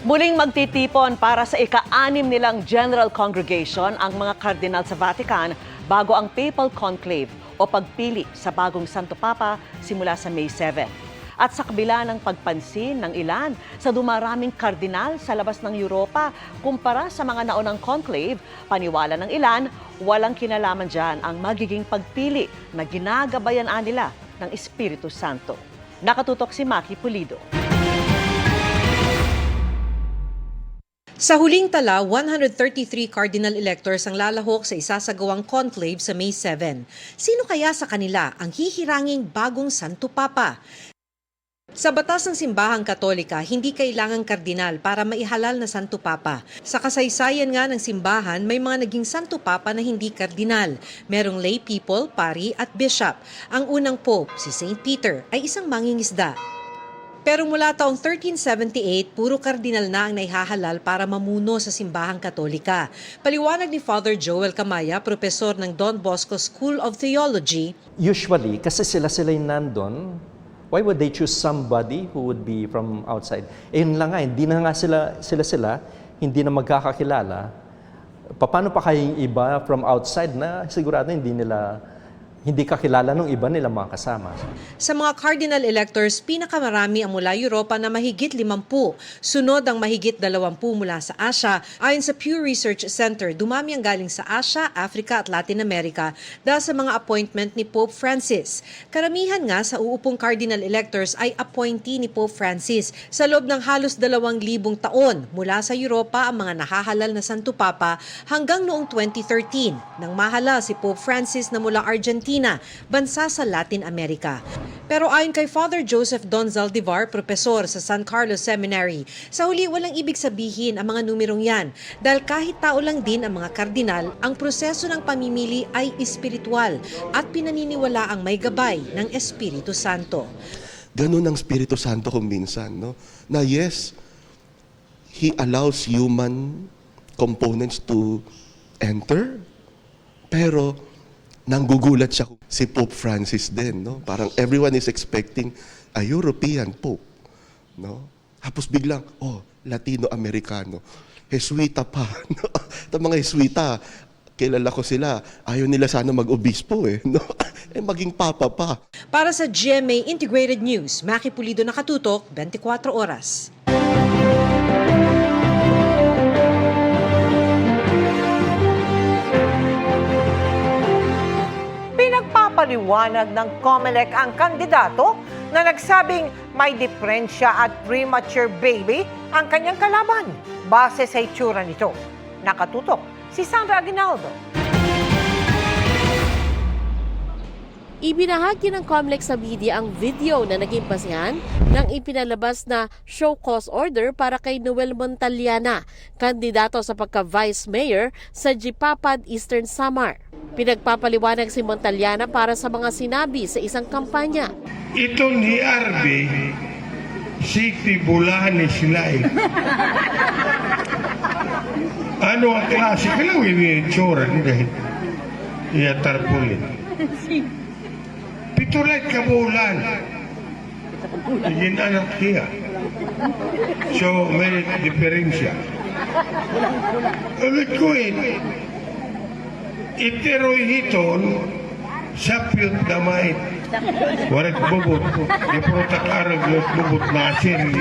Muling magtitipon para sa ika-6 nilang General Congregation ang mga kardinal sa Vatican bago ang Papal Conclave o pagpili sa bagong Santo Papa simula sa May 7. At sa kabila ng pagpansin ng ilan sa dumaraming kardinal sa labas ng Europa kumpara sa mga naunang conclave, paniwala ng ilan, walang kinalaman dyan ang magiging pagpili na ginagabayan nila ng Espiritu Santo. Nakatutok si Maki Pulido. Sa huling tala, 133 cardinal electors ang lalahok sa isasagawang conclave sa May 7. Sino kaya sa kanila ang hihiranging bagong Santo Papa? Sa batas ng Simbahang Katolika, hindi kailangang kardinal para maihalal na Santo Papa. Sa kasaysayan nga ng simbahan, may mga naging Santo Papa na hindi kardinal. Merong lay people, pari at bishop. Ang unang pope, si St. Peter, ay isang mangingisda. Pero mula taong 1378, puro kardinal na ang naihahalal para mamuno sa Simbahang Katolika. Paliwanag ni Father Joel Camaya, propesor ng Don Bosco School of Theology. Usually, kasi sila-sila yung nandun, why would they choose somebody who would be from outside? Yun lang nga, hindi na nga sila, hindi na magkakakilala. Paano pa kayong iba from outside na sigurado hindi kakilala ng iba nila mga kasama. Sa mga cardinal electors, pinakamarami ang mula Europa na mahigit 50. Sunod ang mahigit 20 mula sa Asia. Ayon sa Pew Research Center, dumami ang galing sa Asia, Africa at Latin America dahil sa mga appointment ni Pope Francis. Karamihan nga sa uupong cardinal electors ay appointee ni Pope Francis. Sa loob ng halos 2,000 taon, mula sa Europa ang mga nahahalal na Santo Papa hanggang noong 2013, nang mahalal si Pope Francis na mula Argentina, bansa sa Latin America. Pero ayon kay Father Joseph Don Zaldivar, propesor sa San Carlos Seminary, sa huli walang ibig sabihin ang mga numerong yan dahil kahit tao lang din ang mga kardinal, ang proseso ng pamimili ay espiritual at pinaniniwala ang may gabay ng Espiritu Santo. Ganun ang Espiritu Santo kung minsan, no? Na yes, He allows human components to enter, pero nanggugulat siya si Pope Francis din, no? Parang everyone is expecting a European Pope, no? Tapos biglang, Latino-Americano. Jesuita pa, no? At mga Jesuita, kilala ko sila, ayaw nila sana mag-obispo no? Maging papa pa. Para sa GMA Integrated News, Maki Pulido, nakatutok, 24 oras. Pinagpapaliwanag ng COMELEC ang kandidato na nagsabing may diferensya at premature baby ang kanyang kalaban base sa itsura nito. Nakatutok si Sandra Aguinaldo. Ibinahagi ng COMELEC sa media ang video na naging basihan ng ipinalabas na show cause order para kay Noel Montaliana, kandidato sa pagka-vice mayor sa Jipapad, Eastern Samar. Pinagpapaliwanag si Montaliana para sa mga sinabi sa isang kampanya. Ito ni Arbe, City Bulani sila Ano ang klase? Kalawin niya yung tsura. Iyatarpulin. Pitulit kabulan. Igin anak siya. So, may diferensya. Ulit ko iteroy hiton sapyot damay. Warak bubot. Iprotak arag yung bubot nasin.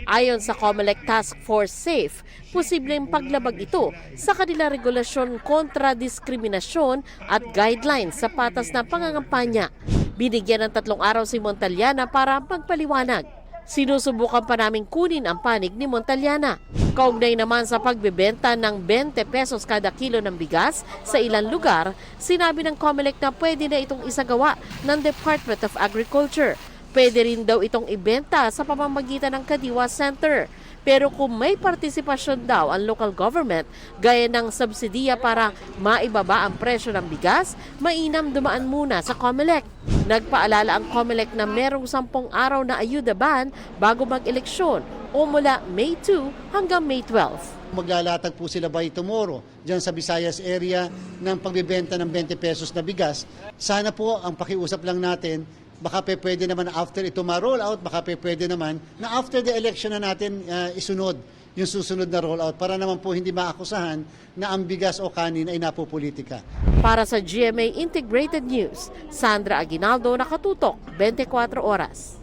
Ayon sa COMELEC Task Force SAFE, posibleng paglabag ito sa kanila regulasyon kontra diskriminasyon at guidelines sa patas na pangangampanya. Binigyan ng 3 araw si Montaliana para magpaliwanag. Sinusubukan pa naming kunin ang panig ni Montaliana. Kaugnay naman sa pagbebenta ng 20 pesos kada kilo ng bigas sa ilang lugar, sinabi ng COMELEC na pwede na itong isagawa ng Department of Agriculture. Pwede rin daw itong ibenta sa pamamagitan ng Kadiwa Center. Pero kung may partisipasyon daw ang local government, gaya ng subsidiya para maibaba ang presyo ng bigas, mainam dumaan muna sa COMELEC. Nagpaalala ang COMELEC na merong 10 araw na ayuda ban bago mag-eleksyon o mula May 2 hanggang May 12. Maglalatag po sila by tomorrow dyan sa Visayas area ng pagbibenta ng 20 pesos na bigas. Sana po ang pakiusap lang natin, baka pwede naman after ito ma-roll out, baka pwede naman na after the election na natin isunod yung susunod na roll out para naman po hindi maakusahan na ang bigas o kanin ay napopolitika. Para sa GMA Integrated News, Sandra Aguinaldo, nakatutok, 24 oras.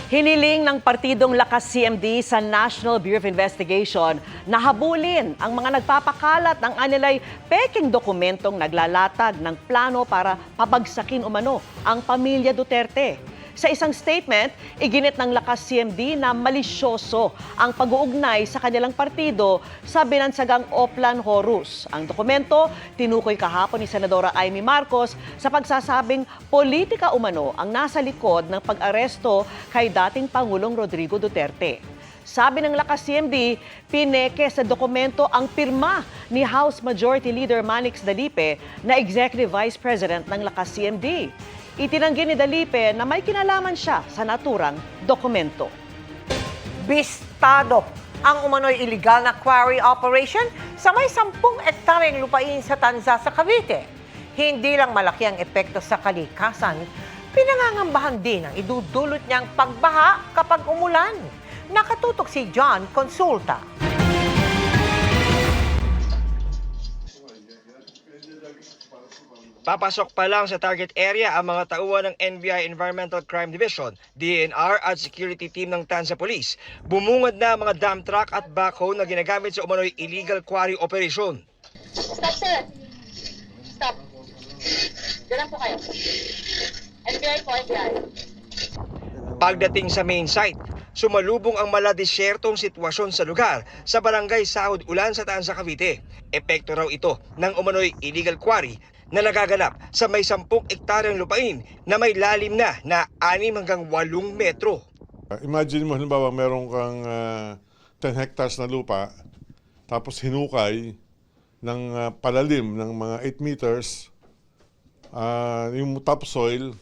Hiniling ng partidong Lakas CMD sa National Bureau of Investigation na habulin ang mga nagpapakalat ng anilay peking dokumentong naglalatag ng plano para pabagsakin umano ang pamilya Duterte. Sa isang statement, iginit ng Lakas CMD na malisyoso ang pag-uugnay sa kanilang partido sa binansagang Oplan Horus. Ang dokumento, tinukoy kahapon ni Senadora Amy Marcos sa pagsasabing politika umano ang nasa likod ng pag-aresto kay dating Pangulong Rodrigo Duterte. Sabi ng Lakas CMD, pineke sa dokumento ang pirma ni House Majority Leader Manix Dalipe na Executive Vice President ng Lakas CMD. Itinanggi ni Dalipe na may kinalaman siya sa naturang dokumento. Bistado ang umano'y illegal na quarry operation sa may 10 ektaryeng lupain sa Tanza sa Cavite. Hindi lang malaki ang epekto sa kalikasan, pinangangambahan din ang idudulot niyang pagbaha kapag umulan. Nakatutok si John Consulta. Papasok pa lang sa target area ang mga tauhan ng NBI Environmental Crime Division, DNR at security team ng Tanza Police. Bumungad na ang mga dump truck at backhoe na ginagamit sa umano'y illegal quarry operation. Stop, sir. Stop. Diyan po kayo. NBI po, NBI. Pagdating sa main site, sumalubong ang maladesyertong sitwasyon sa lugar sa barangay Sahod Ulan sa Tanza, Cavite. Epekto raw ito ng umano'y illegal quarry na nagaganap sa may 10 ektaryang lupain na may lalim na 6 hanggang 8 metro. Imagine mo halimbawa meron kang 10 hectares na lupa tapos hinukay ng palalim ng mga 8 meters yung topsoil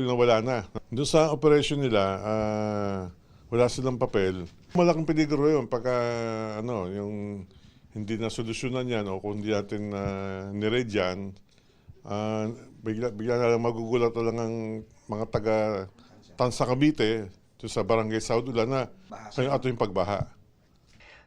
na wala na. Doon sa operation nila wala silang papel. Malaking peligro yun pagka yung hindi na solusyonan yan o kung hindi natin ni-raid yan, bigla na lang magugulat na lang ang mga taga Tanza Cavite sa barangay Sahod Ulan na ato yung pagbaha.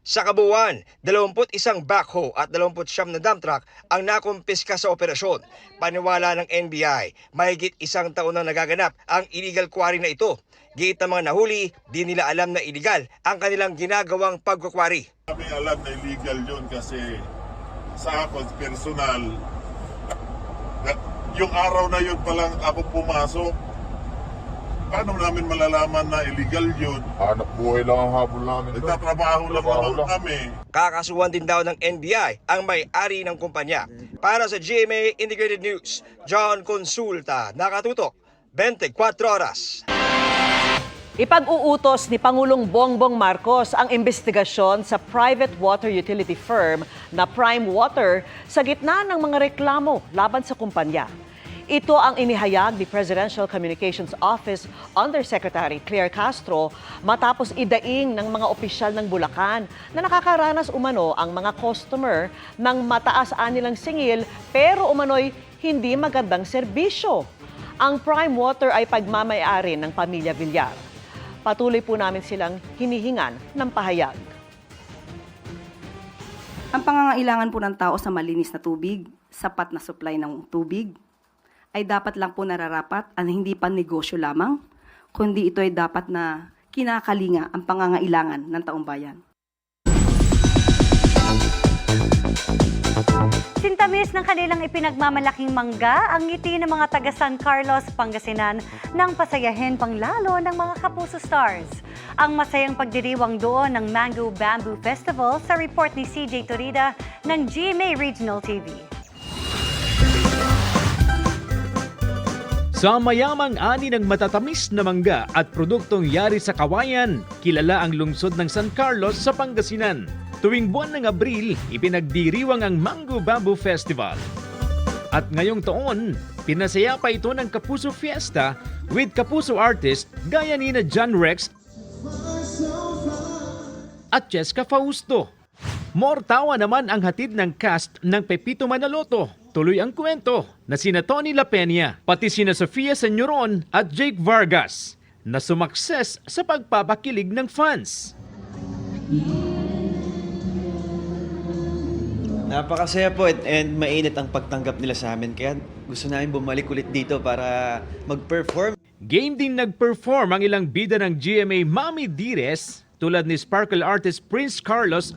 Sa kabuuan, 21 backhoe at 29 na dump truck ang nakumpiska sa operasyon. Paniwala ng NBI, mahigit 1 taon na nagaganap ang illegal quarry na ito. Giit ng mga nahuli, di nila alam na illegal ang kanilang ginagawang pagkukwari. Kami alam na illegal yun kasi sa ako personal, yung araw na yun palang ako pumasok, paano namin malalaman na illegal yun? Hanap buhay lang ang habol namin. Nagtatrabaho lang naman kami. Kakasuhan din daw ng NBI ang may-ari ng kumpanya. Para sa GMA Integrated News, John Consulta, nakatutok, 24 oras. Ipag-uutos ni Pangulong Bongbong Marcos ang investigasyon sa private water utility firm na Prime Water sa gitna ng mga reklamo laban sa kumpanya. Ito ang inihayag ni Presidential Communications Office Undersecretary Claire Castro matapos idaing ng mga opisyal ng Bulacan na nakakaranas umano ang mga customer ng mataas anilang singil pero umano'y hindi magandang serbisyo. Ang Prime Water ay pagmamay-ari ng pamilya Villar. Patuloy po namin silang hinihingan ng pahayag. Ang pangangailangan po ng tao sa malinis na tubig, sapat na supply ng tubig, ay dapat lang po nararapat at hindi pa negosyo lamang, kundi ito ay dapat na kinakalinga ang pangangailangan ng taong bayan. Sintamis ng kanilang ipinagmamalaking mangga ang ngiti ng mga taga San Carlos, Pangasinan nang pasayahin panglalo ng mga Kapuso Stars. Ang masayang pagdiriwang doon ng Mango Bamboo Festival sa report ni CJ Torida ng GMA Regional TV. Sa mayamang ani ng matatamis na mangga at produktong yari sa kawayan, kilala ang lungsod ng San Carlos sa Pangasinan. Tuwing buwan ng Abril, ipinagdiriwang ang Mango Bamboo Festival. At ngayong taon, pinasaya pa ito ng Kapuso Fiesta with Kapuso artist gaya ni John Rex at Cheska Fausto. More tawa naman ang hatid ng cast ng Pepito Manaloto Tuloy ang kwento na sina Tony La Peña, pati sina Sofia Senyoron at Jake Vargas na sumakses sa pagpapakilig ng fans. Napakasaya po and mainit ang pagtanggap nila sa amin. Kaya gusto namin bumalik ulit dito para mag-perform. Game din nag-perform ang ilang bida ng GMA Mami Dires tulad ni Sparkle artist Prince Carlos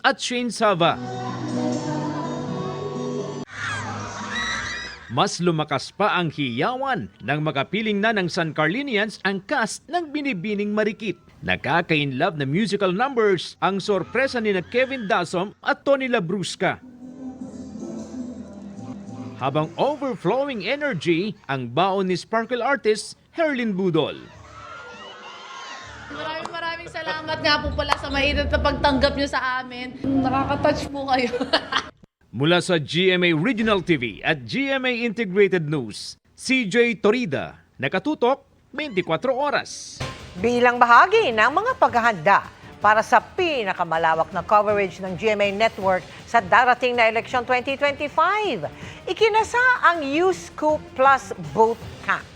at Shane Sava. Mas lumakas pa ang hiyawan nang makapiling na ng San Carlinians ang cast ng Binibining Marikit. Nakaka-inlove na musical numbers ang sorpresa ni na Kevin Dasom at Tony Labrusca. Habang overflowing energy ang baon ni Sparkle artist Herlin Budol. Maraming salamat nga po pala sa mainit na pagtanggap niyo sa amin. Nakaka-touch po kayo. Mula sa GMA Regional TV at GMA Integrated News, CJ Torida, nakatutok 24 oras. Bilang bahagi ng mga paghahanda para sa pinakamalawak na coverage ng GMA Network sa darating na eleksyon 2025, ikinasa ang U-Scoop Plus Boot Camp.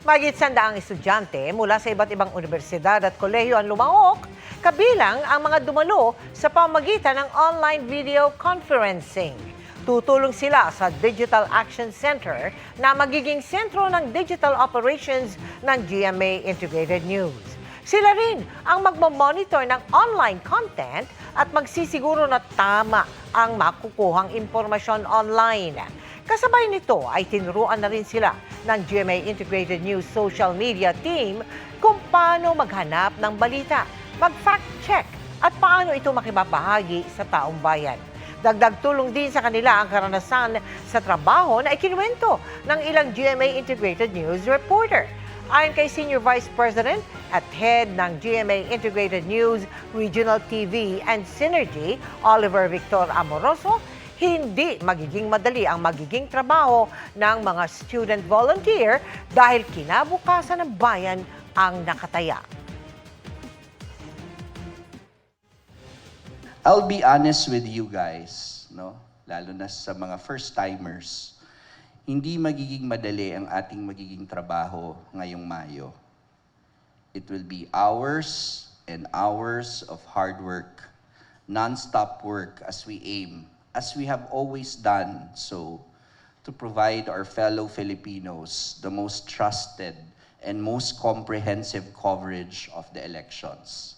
Mahigit 100 estudyante mula sa iba't ibang universidad at kolehiyo ang lumahok, kabilang ang mga dumalo sa pamagitan ng online video conferencing. Tutulong sila sa Digital Action Center na magiging sentro ng digital operations ng GMA Integrated News. Sila rin ang magmamonitor ng online content at magsisiguro na tama ang makukuhang impormasyon online. Kasabay nito ay tinuruan na rin sila ng GMA Integrated News social media team kung paano maghanap ng balita, mag-fact check at paano ito makibabahagi sa taong bayan. Dagdag tulong din sa kanila ang karanasan sa trabaho na ikinuwento ng ilang GMA Integrated News reporter. Ayon kay Senior Vice President at Head ng GMA Integrated News Regional TV and Synergy, Oliver Victor Amoroso, hindi magiging madali ang magiging trabaho ng mga student volunteer dahil kinabukasan ng bayan ang nakataya. I'll be honest with you guys, no? Lalo na sa mga first-timers. Hindi magiging madali ang ating magiging trabaho ngayong Mayo. It will be hours and hours of hard work, non-stop work as we aim, as we have always done so, to provide our fellow Filipinos the most trusted and most comprehensive coverage of the elections.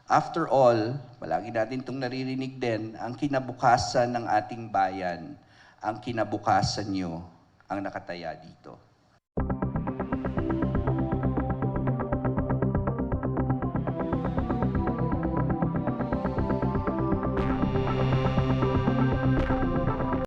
After all, palagi natin itong naririnig din, ang kinabukasan ng ating bayan, ang kinabukasan nyo ang nakataya dito.